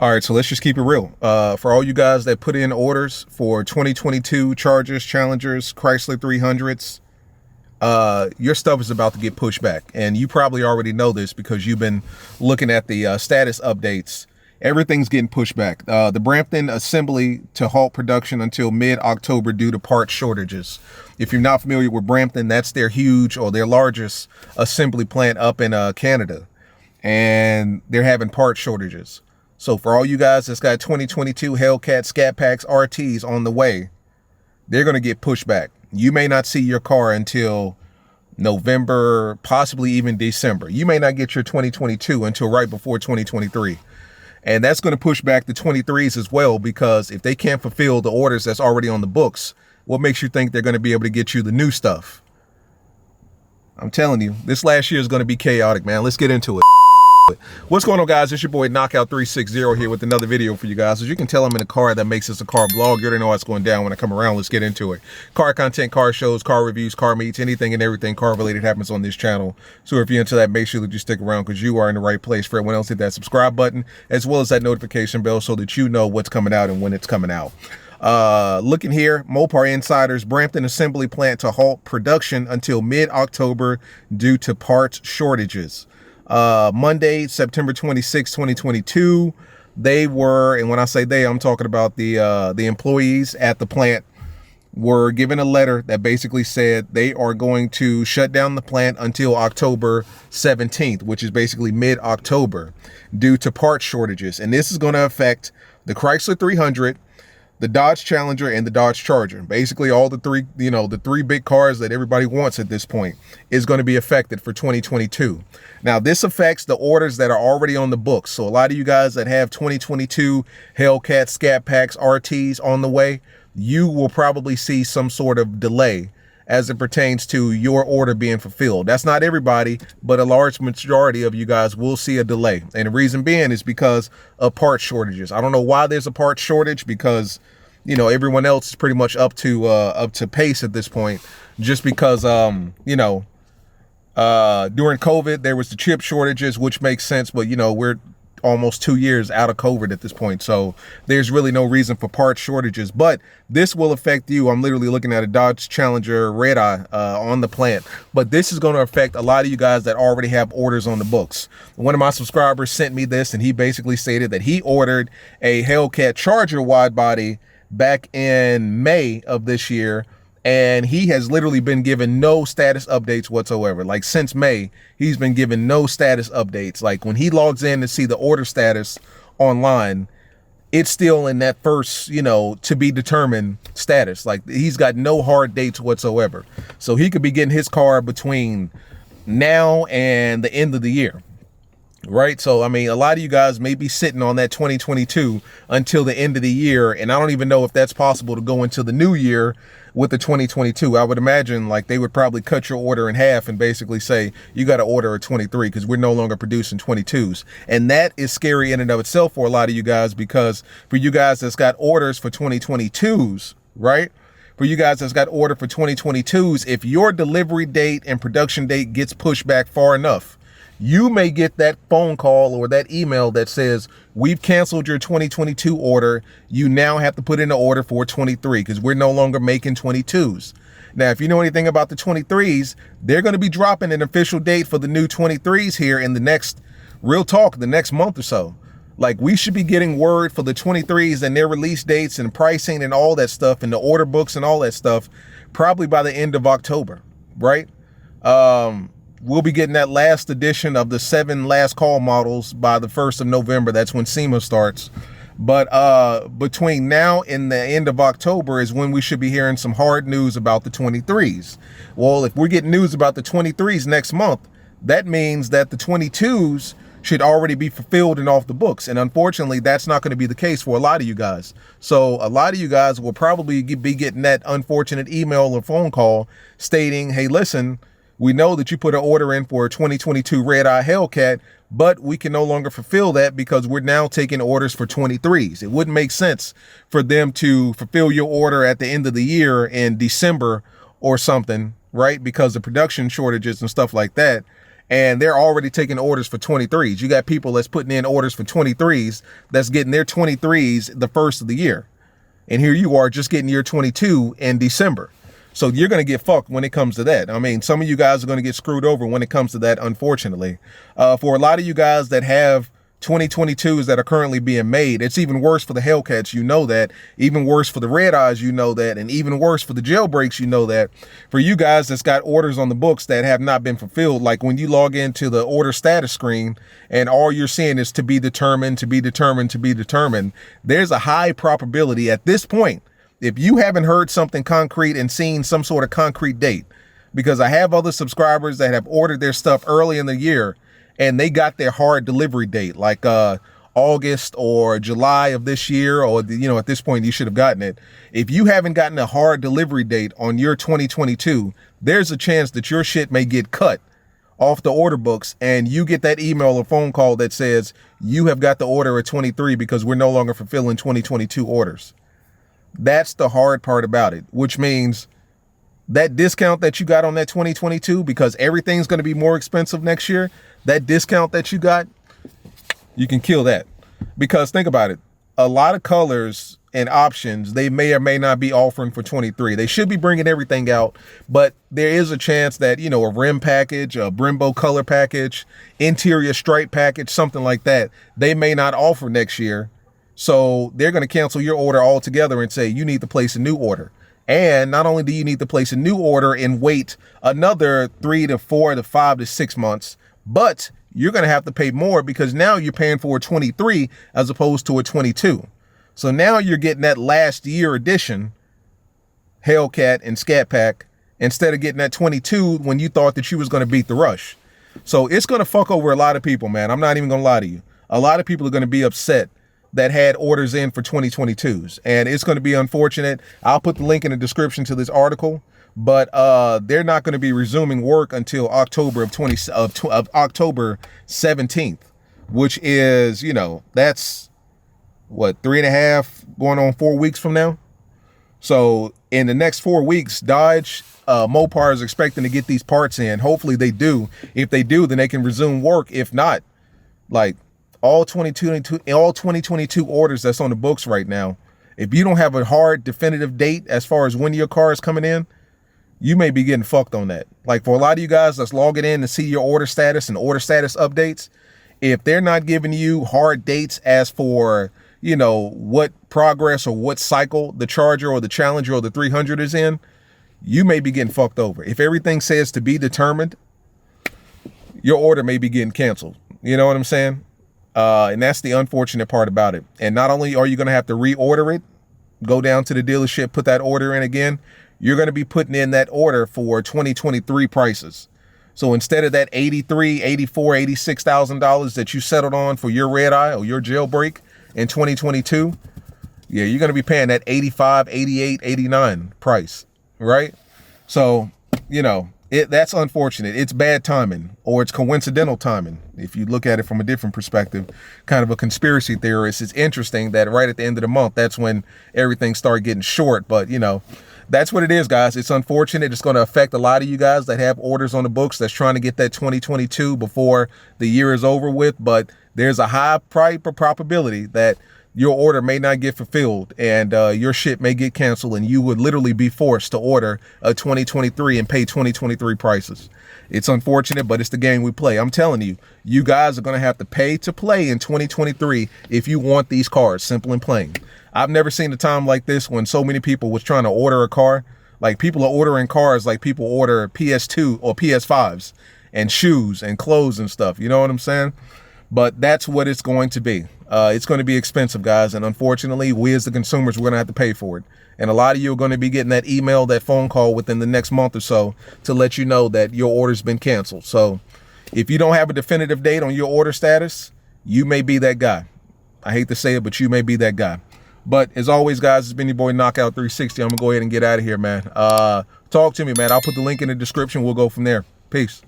All right, so let's just keep it real. For all you guys that put in orders for 2022 Chargers, Challengers, Chrysler 300s, your stuff is about to get pushed back. And you probably already know this because you've been looking at the status updates. Everything's getting pushed back. The Brampton assembly to halt production until mid-October due to part shortages. If you're not familiar with Brampton, that's their huge or their largest assembly plant up in Canada. And they're having part shortages. So for all you guys that's got 2022 Hellcat SCATPACK RTs on the way, they're going to get pushed back. You may not see your car until November, possibly even December. You may not get your 2022 until right before 2023. And that's going to push back the 23s as well, because if they can't fulfill the orders that's already on the books, what makes you think they're going to be able to get you the new stuff? I'm telling you, this last year is going to be chaotic, man. Let's get into it. What's going on, guys? It's your boy Knockout 360 here with another video for you guys. As you can tell, I'm in a car that makes this a car vlog. You already know what's going down when I come around. Let's get into it. Car content, car shows, car reviews, car meets, anything and everything car related happens on this channel. So if you're into that, make sure that you stick around because you are in the right place. For everyone else, hit that subscribe button as well as that notification bell so that you know what's coming out and when it's coming out. Looking here, Mopar Insiders, Brampton assembly plant to halt production until mid-October due to parts shortages. Monday, September 26, 2022, they were, and when I say they, I'm talking about the employees at the plant, were given a letter that basically said they are going to shut down the plant until October 17th, which is basically mid-October, due to part shortages. And this is going to affect the Chrysler 300, the Dodge Challenger, and the Dodge Charger. Basically all the three, the three big cars that everybody wants at this point is going to be affected for 2022. Now, this affects the orders that are already on the books. So a lot of you guys that have 2022 Hellcat SCATPACK RTs on the way, you will probably see some sort of delay as it pertains to your order being fulfilled. That's not everybody, but a large majority of you guys will see a delay. And the reason being is because of part shortages. I don't know why there's a part shortage, because everyone else is pretty much up to pace at this point, just because during COVID there was the chip shortages, which makes sense, but we're almost 2 years out of COVID at this point, so there's really no reason for part shortages. But this will affect you. I'm literally looking at a Dodge Challenger red eye on the plant, but this is going to affect a lot of you guys that already have orders on the books. One of my subscribers sent me this, and he basically stated that he ordered a Hellcat Charger wide body back in May of this year, and he has literally been given no status updates whatsoever. Like, since May, he's been given no status updates. Like, when he logs in to see the order status online, it's still in that first, to be determined status. Like, he's got no hard dates whatsoever. So he could be getting his car between now and the end of the year. Right. So, I mean, a lot of you guys may be sitting on that 2022 until the end of the year. And I don't even know if that's possible to go into the new year with the 2022. I would imagine like they would probably cut your order in half and basically say you got to order a 23 because we're no longer producing 22s. And that is scary in and of itself for a lot of you guys, because for you guys that's got orders for 2022s, right? For you guys that's got order for 2022s, if your delivery date and production date gets pushed back far enough, you may get that phone call or that email that says, we've canceled your 2022 order. You now have to put in an order for 23 because we're no longer making 22s. Now, if you know anything about the 23s, they're going to be dropping an official date for the new 23s here in the next, real talk, the next month or so. Like, we should be getting word for the 23s and their release dates and pricing and all that stuff and the order books and all that stuff probably by the end of October, right? We'll be getting that last edition of the 7 last call models by the 1st of November. That's when SEMA starts. But between now and the end of October is when we should be hearing some hard news about the 23s. Well, if we're getting news about the 23s next month, that means that the 22s should already be fulfilled and off the books. And unfortunately, that's not going to be the case for a lot of you guys. So a lot of you guys will probably be getting that unfortunate email or phone call stating, hey, listen, we know that you put an order in for a 2022 Red Eye Hellcat, but we can no longer fulfill that because we're now taking orders for 23s. It wouldn't make sense for them to fulfill your order at the end of the year in December or something, right? Because of production shortages and stuff like that. and they're already taking orders for 23s. You got people that's putting in orders for 23s that's getting their 23s the first of the year. And here you are just getting your 22 in December. So you're going to get fucked when it comes to that. I mean, some of you guys are going to get screwed over when it comes to that, unfortunately. For a lot of you guys that have 2022s that are currently being made, it's even worse for the Hellcats, you know that. Even worse for the Red Eyes, you know that. And even worse for the Jailbreaks, you know that. For you guys that's got orders on the books that have not been fulfilled, like when you log into the order status screen and all you're seeing is to be determined, to be determined, to be determined, there's a high probability at this point, if you haven't heard something concrete and seen some sort of concrete date, because I have other subscribers that have ordered their stuff early in the year and they got their hard delivery date, like August or July of this year, or, you know, at this point you should have gotten it. If you haven't gotten a hard delivery date on your 2022, there's a chance that your shit may get cut off the order books and you get that email or phone call that says you have got the order at 23 because we're no longer fulfilling 2022 orders. That's the hard part about it, which means that discount that you got on that 2022, because everything's going to be more expensive next year, that discount that you got, you can kill that. Because think about it, a lot of colors and options they may or may not be offering for 23. They should be bringing everything out, but there is a chance that, you know, a rim package, a Brembo color package, interior stripe package, something like that, they may not offer next year. So they're going to cancel your order altogether and say you need to place a new order. And not only do you need to place a new order and wait another 3 to 4 to 5 to 6 months, but you're going to have to pay more because now you're paying for a 23 as opposed to a 22. So now you're getting that last year edition Hellcat and Scat Pack instead of getting that 22 when you thought that you was going to beat the rush. So it's going to fuck over a lot of people, man. I'm not even going to lie to you. A lot of people are going to be upset that had orders in for 2022s, and it's going to be unfortunate. I'll put the link in the description to this article, but they're not going to be resuming work until October of October 17th, which is, you know, that's what, 3.5 going on 4 weeks from now. So in the next 4 weeks, Dodge Mopar is expecting to get these parts in. Hopefully they do. If they do, then they can resume work. If not, like, all 2022 orders that's on the books right now, if you don't have a hard definitive date as far as when your car is coming in, you may be getting fucked on that. Like for a lot of you guys that's logging in to see your order status and order status updates, if they're not giving you hard dates as for, you know, what progress or what cycle the Charger or the Challenger or the 300 is in, you may be getting fucked over. If everything says to be determined, your order may be getting canceled. You know what I'm saying? And that's the unfortunate part about it. And not only are you going to have to reorder it, go down to the dealership, put that order in again, you're going to be putting in that order for 2023 prices. So instead of that $83,000, $84,000, $86,000 that you settled on for your Red Eye or your Jailbreak in 2022, yeah, you're going to be paying that $85,000, $88,000, $89,000 price, right? So, you know, that's unfortunate. It's bad timing, or it's coincidental timing. If you look at it from a different perspective, kind of a conspiracy theorist, it's interesting that right at the end of the month, that's when everything started getting short. But, you know, that's what it is, guys. It's unfortunate. It's going to affect a lot of you guys that have orders on the books that's trying to get that 2022 before the year is over with. But there's a high probability that your order may not get fulfilled and your shit may get canceled and you would literally be forced to order a 2023 and pay 2023 prices. It's unfortunate, but it's the game we play. I'm telling you, you guys are going to have to pay to play in 2023 if you want these cars, simple and plain. I've never seen a time like this when so many people was trying to order a car. Like people are ordering cars like people order PS2 or PS5s and shoes and clothes and stuff. You know what I'm saying? But that's what it's going to be. It's going to be expensive, guys. And unfortunately, we as the consumers, we're going to have to pay for it. And a lot of you are going to be getting that email, that phone call within the next month or so to let you know that your order's been canceled. So if you don't have a definitive date on your order status, you may be that guy. I hate to say it, but you may be that guy. But as always, guys, it's been your boy Knockout 360. I'm going to go ahead and get out of here, man. Talk to me, man. I'll put the link in the description. We'll go from there. Peace.